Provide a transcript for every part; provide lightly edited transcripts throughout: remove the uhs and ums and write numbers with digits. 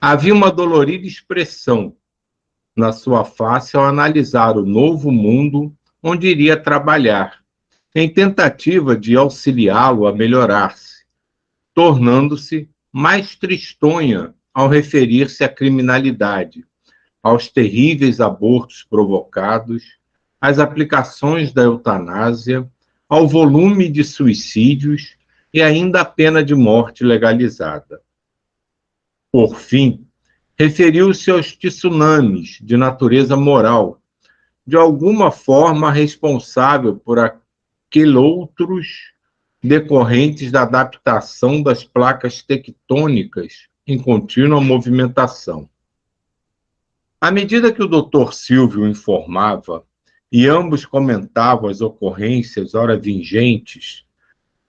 Havia uma dolorida expressão na sua face ao analisar o novo mundo onde iria trabalhar, em tentativa de auxiliá-lo a melhorar-se, tornando-se mais tristonha ao referir-se à criminalidade, aos terríveis abortos provocados, às aplicações da eutanásia, ao volume de suicídios e ainda à pena de morte legalizada. Por fim, referiu-se aos tsunamis de natureza moral, de alguma forma responsável por aqueloutros decorrentes da adaptação das placas tectônicas em contínua movimentação. À medida que o Dr. Silvio informava, e ambos comentavam as ocorrências ora vingentes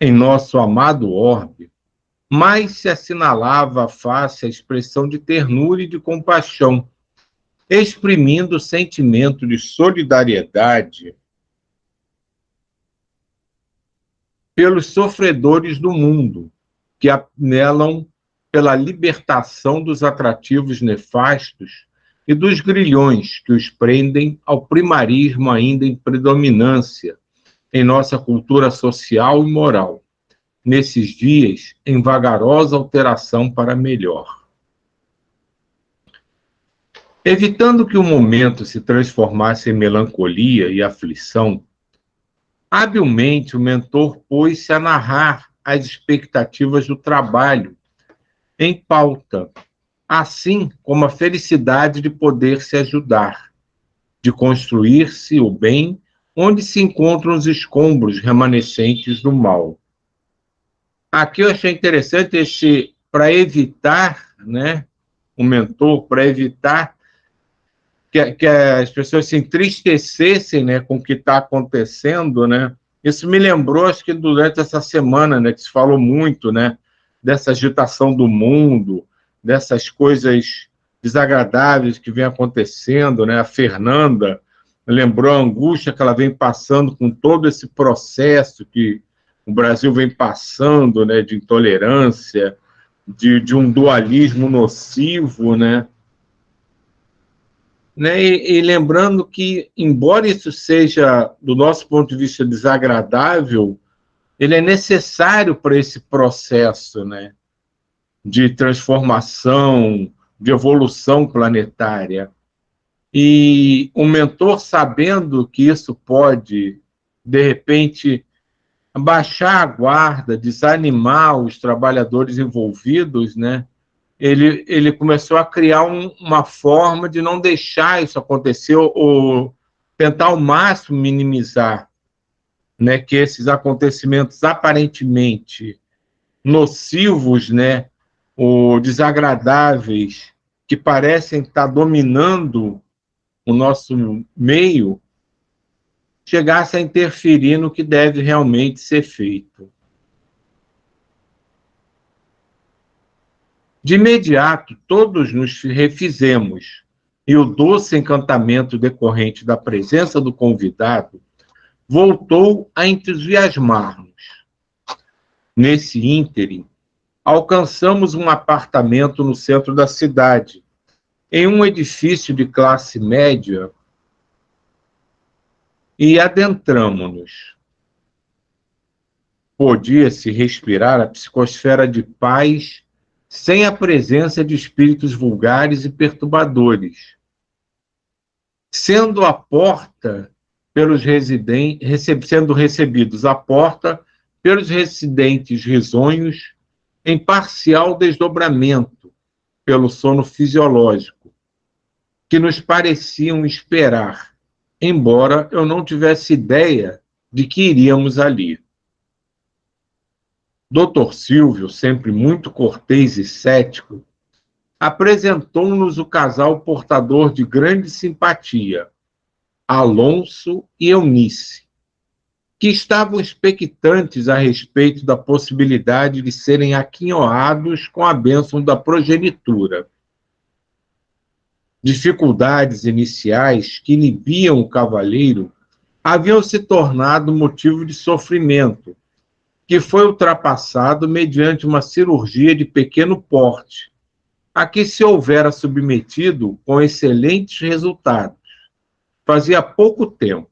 em nosso amado orbe, mais se assinalava à face a expressão de ternura e de compaixão, exprimindo o sentimento de solidariedade pelos sofredores do mundo, que anelam pela libertação dos atrativos nefastos e dos grilhões que os prendem ao primarismo ainda em predominância em nossa cultura social e moral, nesses dias em vagarosa alteração para melhor. Evitando que o momento se transformasse em melancolia e aflição, habilmente o mentor pôs-se a narrar as expectativas do trabalho em pauta, assim como a felicidade de poder se ajudar, de construir-se o bem onde se encontram os escombros remanescentes do mal. Aqui eu achei interessante para evitar, o mentor, para evitar que as pessoas se entristecessem, com o que está acontecendo, Isso me lembrou, acho que durante essa semana, que se falou muito, dessa agitação do mundo, dessas coisas desagradáveis que vem acontecendo, A Fernanda lembrou a angústia que ela vem passando com todo esse processo que o Brasil vem passando, de intolerância, de um dualismo nocivo, E lembrando que, embora isso seja, do nosso ponto de vista, desagradável, ele é necessário para esse processo, de transformação, de evolução planetária. E o mentor, sabendo que isso pode, de repente, baixar a guarda, desanimar os trabalhadores envolvidos, ele começou a criar uma forma de não deixar isso acontecer ou tentar ao máximo minimizar, que esses acontecimentos aparentemente nocivos, ou desagradáveis, que parecem estar dominando o nosso meio, chegasse a interferir no que deve realmente ser feito. De imediato, todos nos refizemos, e o doce encantamento decorrente da presença do convidado voltou a entusiasmar-nos. Nesse ínterim, alcançamos um apartamento no centro da cidade, em um edifício de classe média, e adentramo-nos. Podia-se respirar a psicosfera de paz sem a presença de espíritos vulgares e perturbadores, sendo a porta pelos sendo recebidos à porta pelos residentes risonhos em parcial desdobramento pelo sono fisiológico, que nos pareciam esperar, embora eu não tivesse ideia de que iríamos ali. Dr. Silvio, sempre muito cortês e cético, apresentou-nos o casal portador de grande simpatia, Alonso e Eunice, que estavam expectantes a respeito da possibilidade de serem aquinhoados com a bênção da progenitura. Dificuldades iniciais que inibiam o cavalheiro haviam se tornado motivo de sofrimento, que foi ultrapassado mediante uma cirurgia de pequeno porte, a que se houvera submetido com excelentes resultados. Fazia pouco tempo.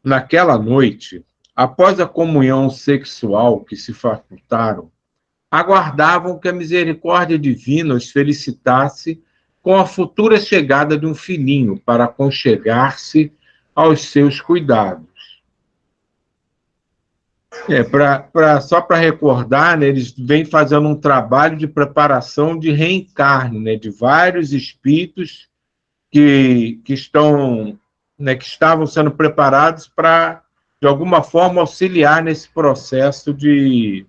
Naquela noite, após a comunhão sexual que se facultaram, aguardavam que a misericórdia divina os felicitasse com a futura chegada de um filhinho para aconchegar-se aos seus cuidados. Só para recordar, né, eles vêm fazendo um trabalho de preparação de reencarne, né, de vários espíritos que estão, né, que estavam sendo preparados para, de alguma forma, auxiliar nesse processo de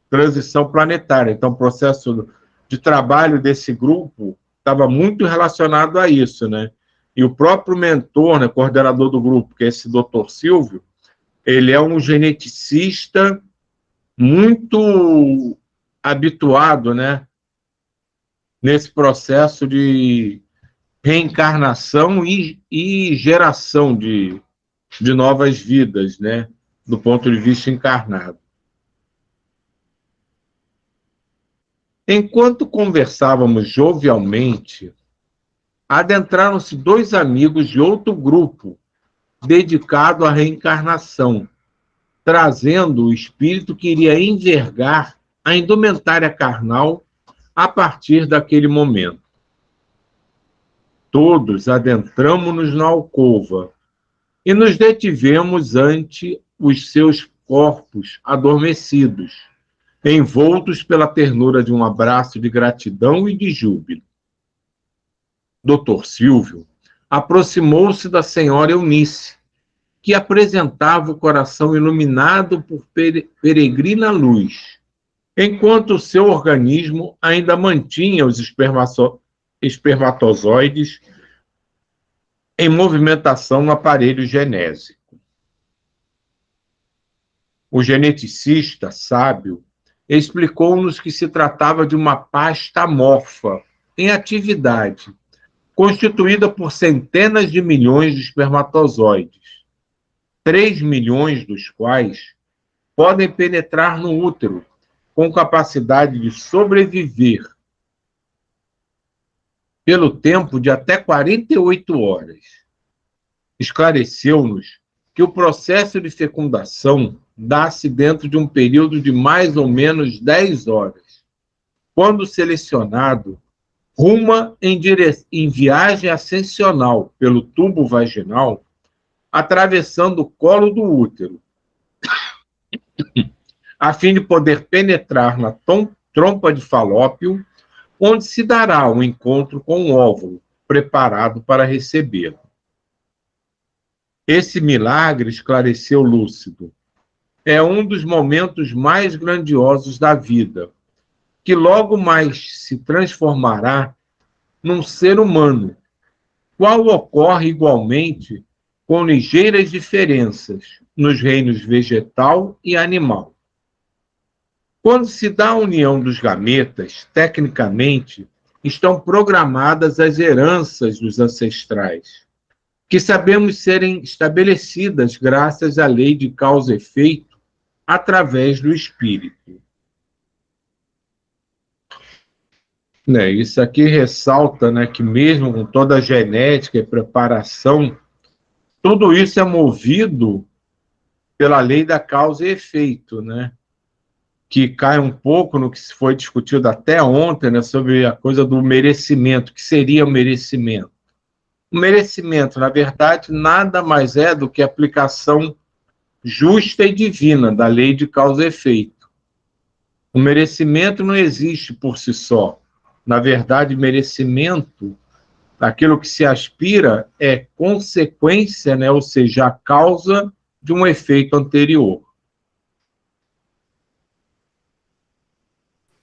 transição planetária. Então, o processo de trabalho desse grupo estava muito relacionado a isso, né? E o próprio mentor, né, coordenador do grupo, que é esse Dr. Silvio, ele é um geneticista muito habituado, né, nesse processo de reencarnação e geração de novas vidas, né, do ponto de vista encarnado. Enquanto conversávamos jovialmente, adentraram-se dois amigos de outro grupo dedicado à reencarnação, trazendo o espírito que iria envergar a indumentária carnal a partir daquele momento. Todos adentramo-nos na alcova e nos detivemos ante os seus corpos adormecidos, envoltos pela ternura de um abraço de gratidão e de júbilo. Dr. Silvio aproximou-se da senhora Eunice, que apresentava o coração iluminado por peregrina luz, enquanto o seu organismo ainda mantinha os espermatozoides em movimentação no aparelho genésico. O geneticista sábio explicou-nos que se tratava de uma pasta amorfa em atividade, constituída por centenas de milhões de espermatozoides, 3 milhões dos quais podem penetrar no útero, com capacidade de sobreviver pelo tempo de até 48 horas. Esclareceu-nos que o processo de fecundação dá-se dentro de um período de mais ou menos 10 horas. Quando selecionado, ruma em viagem ascensional pelo tubo vaginal, atravessando o colo do útero, a fim de poder penetrar na trompa de Falópio, onde se dará um encontro com o óvulo, preparado para recebê-lo. Esse milagre, esclareceu Lúcido, é um dos momentos mais grandiosos da vida, que logo mais se transformará num ser humano, qual ocorre igualmente com ligeiras diferenças nos reinos vegetal e animal. Quando se dá a união dos gametas, tecnicamente, estão programadas as heranças dos ancestrais, que sabemos serem estabelecidas graças à lei de causa e efeito através do espírito. Né, isso aqui ressalta, né, que mesmo com toda a genética e preparação, tudo isso é movido pela lei da causa e efeito, né? Que cai um pouco no que foi discutido até ontem, né, sobre a coisa do merecimento, que seria o merecimento. O merecimento, na verdade, nada mais é do que a aplicação justa e divina da lei de causa e efeito. O merecimento não existe por si só. Na verdade, merecimento, aquilo que se aspira, é consequência, né, ou seja, a causa de um efeito anterior.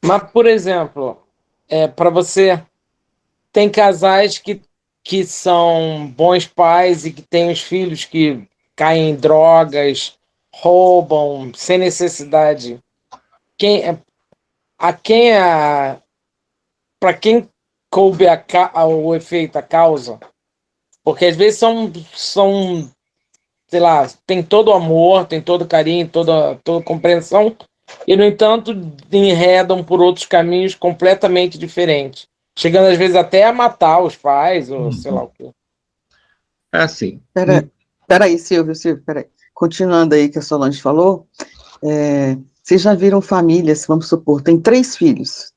Mas, por exemplo, para você, tem casais que são bons pais e que têm os filhos que caem em drogas, roubam, sem necessidade. Para quem coube o efeito, a causa? Porque às vezes são, sei lá, tem todo o amor, tem todo o carinho, toda a compreensão, e, no entanto, enredam por outros caminhos completamente diferentes, chegando às vezes até a matar os pais, ou sei lá o quê. É assim. Peraí, Silvio, peraí. Continuando aí que a Solange falou, vocês já viram famílias, vamos supor, tem 3 filhos.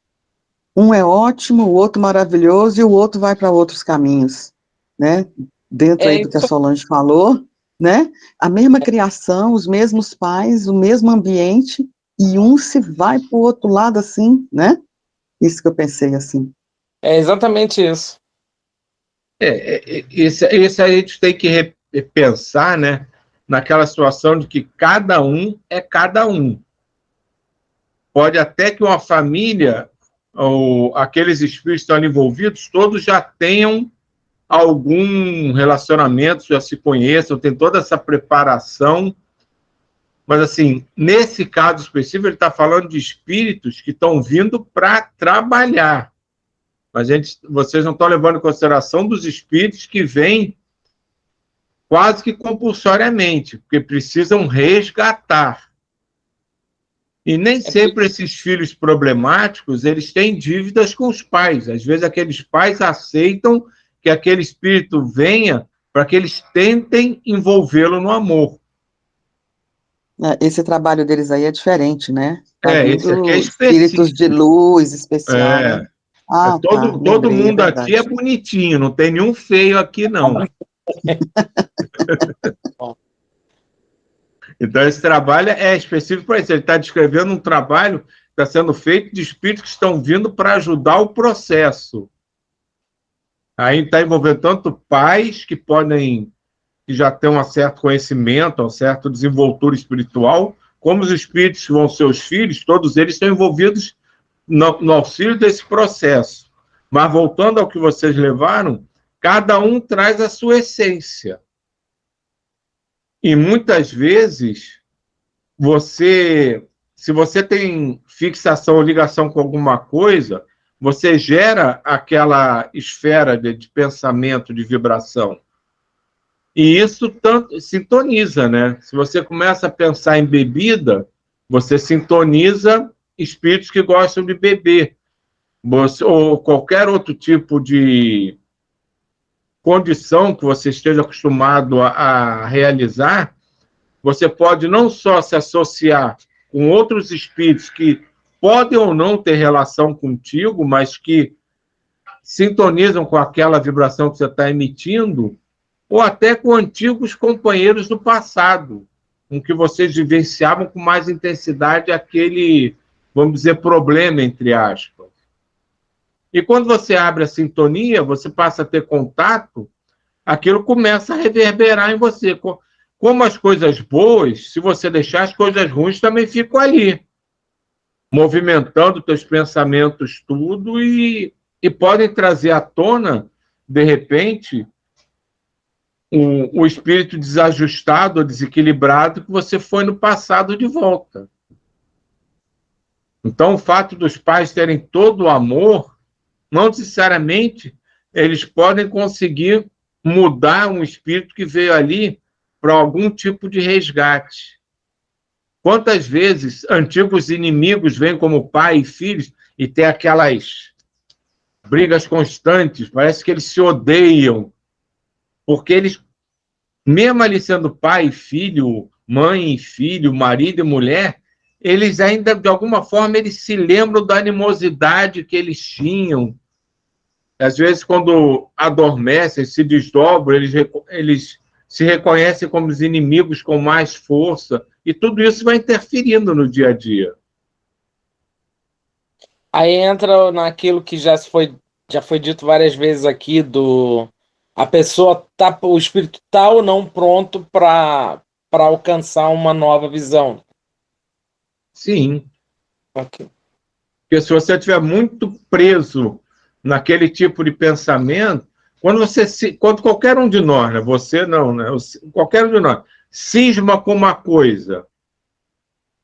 Um é ótimo, o outro maravilhoso, e o outro vai para outros caminhos, né? Dentro aí do que a Solange falou, né? A mesma criação, os mesmos pais, o mesmo ambiente, e um se vai para o outro lado assim, né? Isso que eu pensei assim. É exatamente isso. Isso a gente tem que pensar, né? Naquela situação de que cada um é cada um. Pode até que uma família, ou aqueles espíritos que estão envolvidos, todos já tenham algum relacionamento, já se conheçam, tem toda essa preparação. Mas, assim, nesse caso específico, ele está falando de espíritos que estão vindo para trabalhar. Mas vocês não estão levando em consideração dos espíritos que vêm quase que compulsoriamente, porque precisam resgatar. E nem sempre esses filhos problemáticos, eles têm dívidas com os pais. Às vezes aqueles pais aceitam que aquele espírito venha para que eles tentem envolvê-lo no amor. Esse trabalho deles aí é diferente, né? Esse aqui é espíritos de luz especial, né? Todo mundo aqui é bonitinho, não tem nenhum feio aqui, não. Então, esse trabalho é específico para isso. Ele está descrevendo um trabalho que está sendo feito de espíritos que estão vindo para ajudar o processo. Aí está envolvendo tanto pais que já têm um certo conhecimento, um certo desenvoltura espiritual, como os espíritos que vão ser os filhos, todos eles estão envolvidos no auxílio desse processo. Mas voltando ao que vocês levaram, cada um traz a sua essência. E muitas vezes, se você tem fixação ou ligação com alguma coisa, você gera aquela esfera de pensamento, de vibração. E isso tanto sintoniza, né? Se você começa a pensar em bebida, você sintoniza espíritos que gostam de beber. Ou qualquer outro tipo de condição que você esteja acostumado a realizar, você pode não só se associar com outros espíritos que podem ou não ter relação contigo, mas que sintonizam com aquela vibração que você está emitindo, ou até com antigos companheiros do passado, com que vocês vivenciavam com mais intensidade aquele, vamos dizer, problema, entre aspas. E quando você abre a sintonia, você passa a ter contato, aquilo começa a reverberar em você. Como as coisas boas, se você deixar, as coisas ruins também ficam ali, movimentando teus pensamentos, tudo, e podem trazer à tona, de repente, o espírito desajustado ou desequilibrado que você foi no passado de volta. Então, o fato dos pais terem todo o amor, não necessariamente eles podem conseguir mudar um espírito que veio ali para algum tipo de resgate. Quantas vezes antigos inimigos vêm como pai e filhos e tem aquelas brigas constantes, parece que eles se odeiam, porque eles, mesmo ali sendo pai e filho, mãe e filho, marido e mulher, eles ainda, de alguma forma, eles se lembram da animosidade que eles tinham. Às vezes, quando adormecem, se desdobram, eles se reconhecem como os inimigos com mais força, e tudo isso vai interferindo no dia a dia. Aí entra naquilo que já foi dito várias vezes aqui, o espírito está ou não pronto para alcançar uma nova visão. Sim. Okay. Porque se você estiver muito preso naquele tipo de pensamento, quando qualquer um de nós, né? Você não, né? Qualquer um de nós, cisma com uma coisa.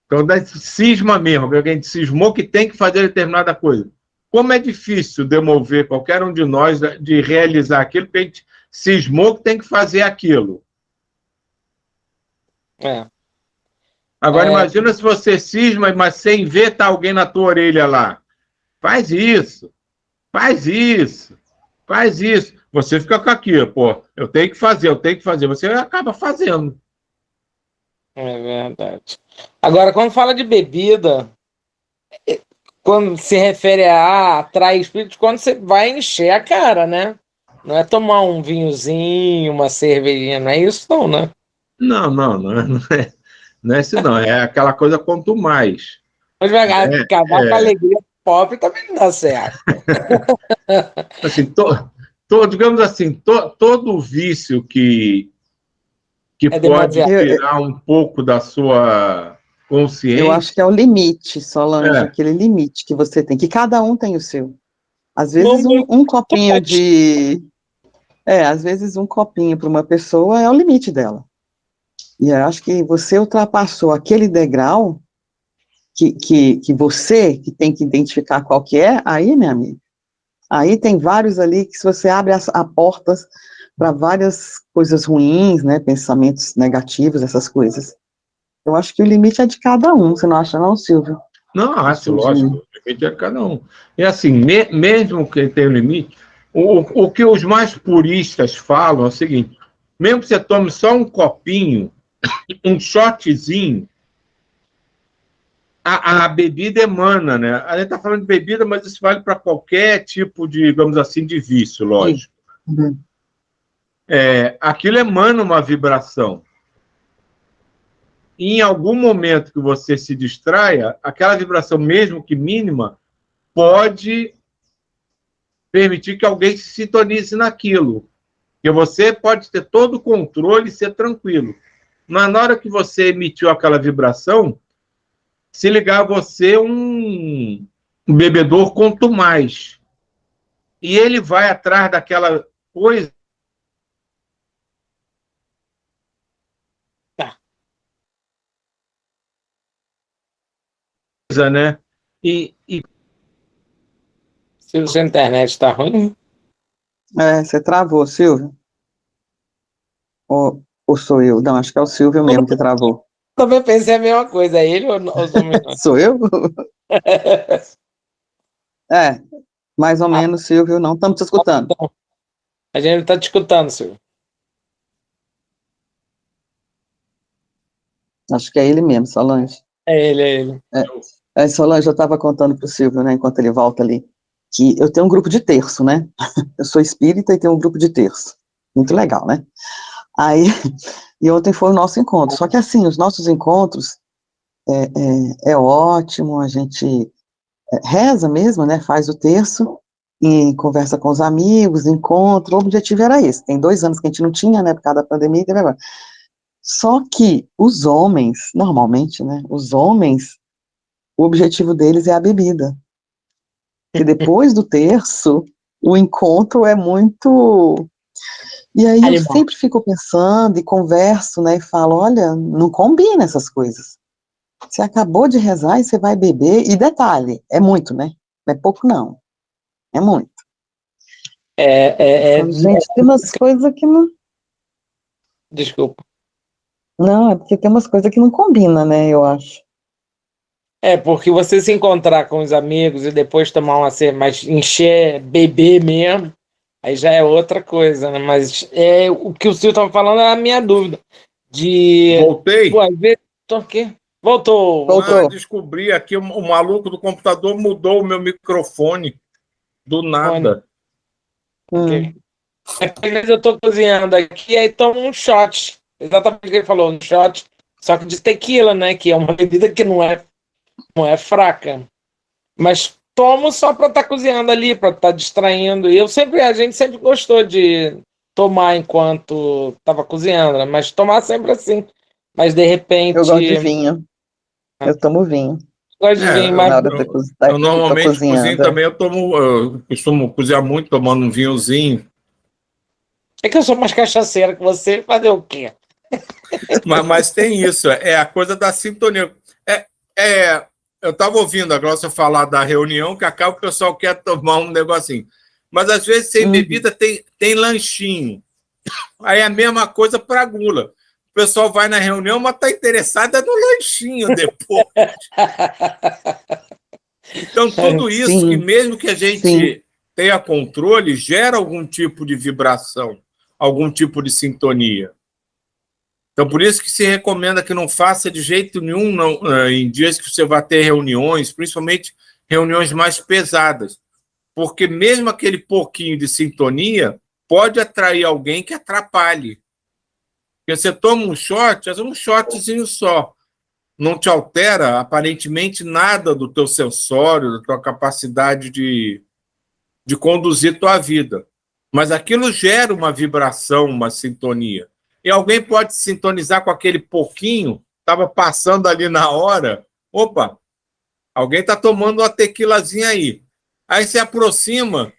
Então, cisma mesmo, porque alguém cismou que tem que fazer determinada coisa. Como é difícil demover qualquer um de nós de realizar aquilo, porque a gente cismou que tem que fazer aquilo. Agora, imagina se você cisma, mas sem ver tá alguém na tua orelha lá. Faz isso, faz isso, faz isso. Você fica com aquilo, pô, eu tenho que fazer, eu tenho que fazer. Você acaba fazendo. É verdade. Agora, quando fala de bebida, quando se refere a atrair espíritos, quando você vai encher a cara, né? Não é tomar um vinhozinho, uma cervejinha, não é isso não, né? Não, não é isso não. É aquela coisa quanto mais. Mas vai acabar com a É, alegria pobre também não dá certo. assim, digamos assim, todo vício que É pode demasiado. tirar um pouco da sua Eu acho consciência. que é o limite, Solange, É, aquele limite que você tem, que cada um tem o seu. Às vezes Vamos. um copinho de... às vezes um copinho para uma pessoa é o limite dela. E eu acho que você ultrapassou aquele degrau que você que tem que identificar qual que é, aí, minha amiga, aí tem vários ali que se você abre as portas para várias coisas ruins, né, pensamentos negativos, essas coisas. Eu acho que o limite é de cada um, você não acha não, Silvio? não, acho, Isso lógico, o limite é cada um. E assim, mesmo que tenha um limite, o que os mais puristas falam é o seguinte: mesmo que você tome só um copinho, um shotzinho, a bebida emana, né? A gente está falando de bebida, mas isso vale para qualquer tipo de, digamos assim, de vício, lógico. Uhum. Aquilo emana uma vibração. E em algum momento que você se distraia, aquela vibração, mesmo que mínima, pode permitir que alguém se sintonize naquilo. Porque você pode ter todo o controle e ser tranquilo. Mas na hora que você emitiu aquela vibração, se ligar a você um bebedor quanto mais. E ele vai atrás daquela coisa, Tá. né? E Se a sua internet está ruim, Você travou, Silvio? Ou sou eu? Não, acho que é o Silvio mesmo que travou. também pensei a mesma coisa. É ele ou sou eu? Sou eu? Mais ou menos, Silvio, não estamos te escutando. A gente está te escutando, Silvio. Acho que é ele mesmo, Solange. É ele, é ele. Solange, eu estava contando para o Silvio, né, enquanto ele volta ali, que eu tenho um grupo de terço, né? Eu sou espírita e tenho um grupo de terço. Muito legal, né? Aí, e ontem foi o nosso encontro. Só que assim, os nossos encontros é ótimo, a gente reza mesmo, né? Faz o terço e conversa com os amigos, encontra. O objetivo era esse. Tem 2 anos que a gente não tinha, né? Por causa da pandemia, teve agora. Só que os homens, normalmente, né? Os homens, o objetivo deles é a bebida. Que depois do terço, o encontro é muito... E aí eu Animal. sempre fico pensando e converso, né, e falo, olha, não combina essas coisas. Você acabou de rezar e você vai beber, e detalhe, é muito, né? Não é pouco não, é muito. Eu falo, gente, tem umas coisas que não... Desculpa. Não, é porque tem umas coisas que não combinam, né, eu acho. Porque você se encontrar com os amigos e depois tomar uma cerveja, mas encher, beber mesmo, aí já é outra coisa, né? Mas o que o Silvio estava falando é a minha dúvida. voltei. Pô, às vezes, tô aqui. Voltou. Descobri aqui, o maluco do computador mudou o meu microfone do nada. Okay. Às vezes eu tô cozinhando aqui, aí tomo um shot. Exatamente o que ele falou, um shot, só que de tequila, né? Que é uma bebida que não é fraca. Mas tomo só para estar cozinhando ali, para estar distraindo. E a gente sempre gostou de tomar enquanto estava cozinhando, né? Mas tomar sempre assim. Mas de repente. Eu gosto de vinho, eu tomo vinho. Gosto de vinho, Na mas hora eu normalmente cozinho cozinhando. também, eu costumo cozinhar muito, tomando um vinhozinho. é que eu sou mais cachaceira que você, fazer o quê? Mas tem isso, é a coisa da sintonia. Eu estava ouvindo agora você falar da reunião, que acaba o pessoal quer tomar um negocinho. Mas às vezes sem bebida tem lanchinho. Aí é a mesma coisa para a gula. pessoal vai na reunião, mas está interessada no lanchinho depois. Então, tudo isso, Sim, que mesmo que a gente sim. tenha controle, gera algum tipo de vibração, algum tipo de sintonia. Então, por isso que se recomenda que não faça de jeito nenhum em dias que você vai ter reuniões, principalmente reuniões mais pesadas, porque mesmo aquele pouquinho de sintonia pode atrair alguém que atrapalhe. Porque você toma um shot, é um shotzinho só, não te altera aparentemente nada do teu sensório, da tua capacidade de conduzir tua vida. Mas aquilo gera uma vibração, uma sintonia. E alguém pode sintonizar com aquele pouquinho, estava passando ali na hora, opa, alguém está tomando uma tequilazinha aí. Aí se aproxima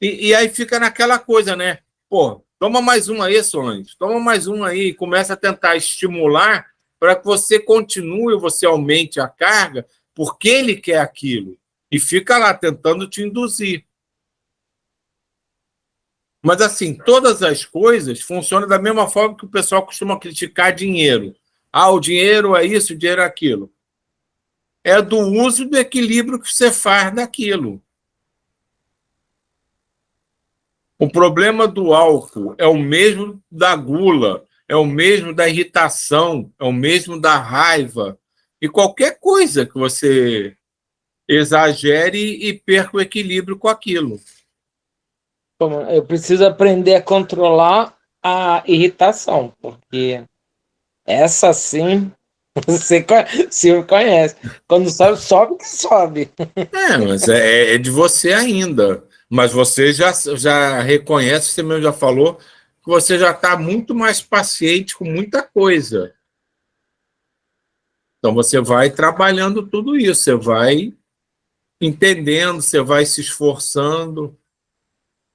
e aí fica naquela coisa, né? Pô, toma mais um aí, Solange, toma mais um aí, começa a tentar estimular para que você continue, você aumente a carga, porque ele quer aquilo. E fica lá tentando te induzir. Mas, assim, todas as coisas funcionam da mesma forma que o pessoal costuma criticar dinheiro. Ah, o dinheiro é isso, o dinheiro é aquilo. É do uso e do equilíbrio que você faz daquilo. O problema do álcool é o mesmo da gula, é o mesmo da irritação, é o mesmo da raiva. E qualquer coisa que você exagere e perca o equilíbrio com aquilo. Eu preciso aprender a controlar a irritação, porque essa sim, você conhece. Quando sobe, sobe que sobe. Mas é de você ainda. Mas você já reconhece, você mesmo já falou, que você já está muito mais paciente com muita coisa. Então você vai trabalhando tudo isso, você vai entendendo, você vai se esforçando.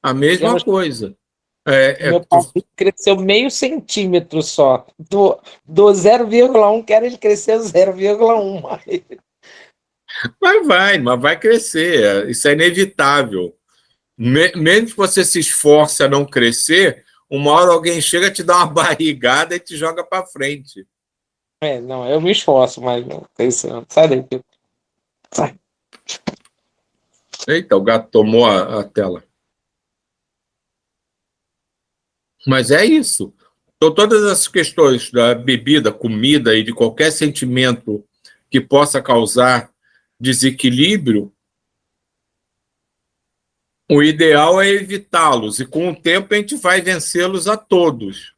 A mesma Digamos, coisa. meu pavio cresceu meio centímetro só. Do 0,1, quero ele crescer 0,1 mais. Mas vai crescer, isso é inevitável. Mesmo que você se esforce a não crescer, uma hora alguém chega, te dá uma barrigada e te joga para frente. Não, eu me esforço, mas não tem isso. Sai daí, Pedro. Sai. Eita, o gato tomou a tela. Mas é isso. Então, todas as questões da bebida, comida e de qualquer sentimento que possa causar desequilíbrio, o ideal é evitá-los, e com o tempo a gente vai vencê-los a todos.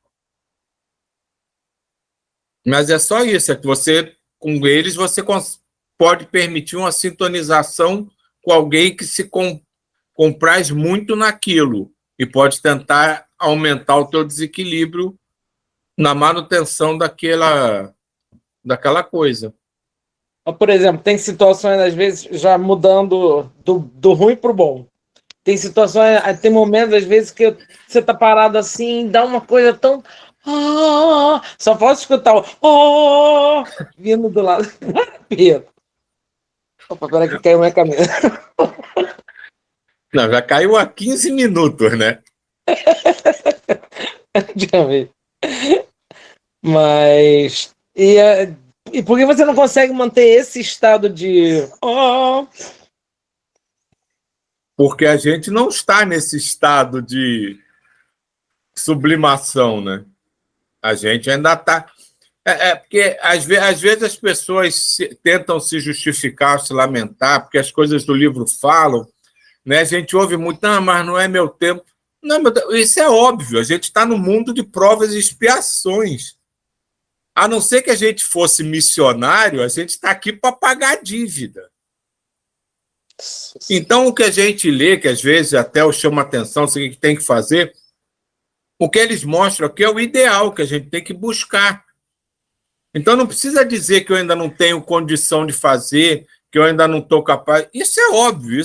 Mas é só isso, é que você, com eles, você pode permitir uma sintonização com alguém que se compraz muito naquilo e pode tentar aumentar o teu desequilíbrio na manutenção daquela coisa. Por exemplo, tem situações, às vezes, já mudando do ruim para o bom. Tem situações, tem momentos, às vezes, que você tá parado assim, dá uma coisa tão. Só posso escutar o vindo do lado. Pedro. Opa, peraí que caiu minha camisa. Não, já caiu há 15 minutos, né? Mas. E por que você não consegue manter esse estado de. Porque a gente não está nesse estado de sublimação, né? A gente ainda está. Porque às vezes as pessoas tentam se justificar, se lamentar, porque as coisas do livro falam, né? A gente ouve muito, mas não é meu tempo. Não, isso é óbvio, a gente está no mundo de provas e expiações. A não ser que a gente fosse missionário, a gente está aqui para pagar a dívida. Então, o que a gente lê, que às vezes até eu chamo a atenção, o que tem que fazer, o que eles mostram aqui é o ideal que a gente tem que buscar. Então, não precisa dizer que eu ainda não tenho condição de fazer, que eu ainda não estou capaz. Isso é óbvio,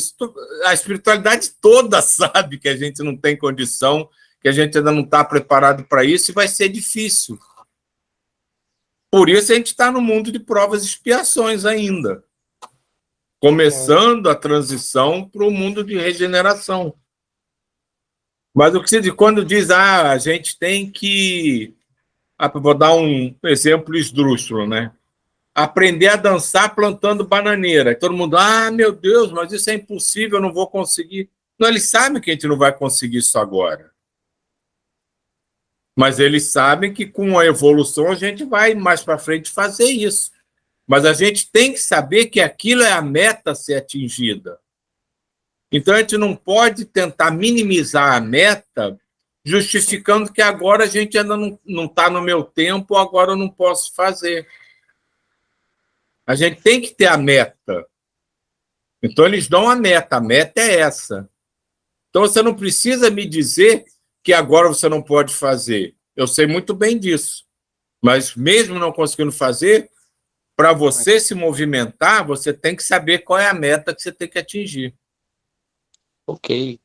a espiritualidade toda sabe que a gente não tem condição, que a gente ainda não está preparado para isso e vai ser difícil. Por isso a gente está no mundo de provas e expiações ainda, começando a transição para o mundo de regeneração. Mas o que se diz, quando diz, a gente tem que vou dar um exemplo esdrúxulo, né? Aprender a dançar plantando bananeira. E todo mundo, meu Deus, mas isso é impossível, eu não vou conseguir. Não, eles sabem que a gente não vai conseguir isso agora. Mas eles sabem que com a evolução a gente vai mais para frente fazer isso. Mas a gente tem que saber que aquilo é a meta a ser atingida. Então a gente não pode tentar minimizar a meta justificando que agora a gente ainda não está no meu tempo, agora eu não posso fazer. A gente tem que ter a meta. Então eles dão a meta é essa. Então você não precisa me dizer que agora você não pode fazer. Eu sei muito bem disso. Mas mesmo não conseguindo fazer, para você se movimentar, você tem que saber qual é a meta que você tem que atingir. Ok.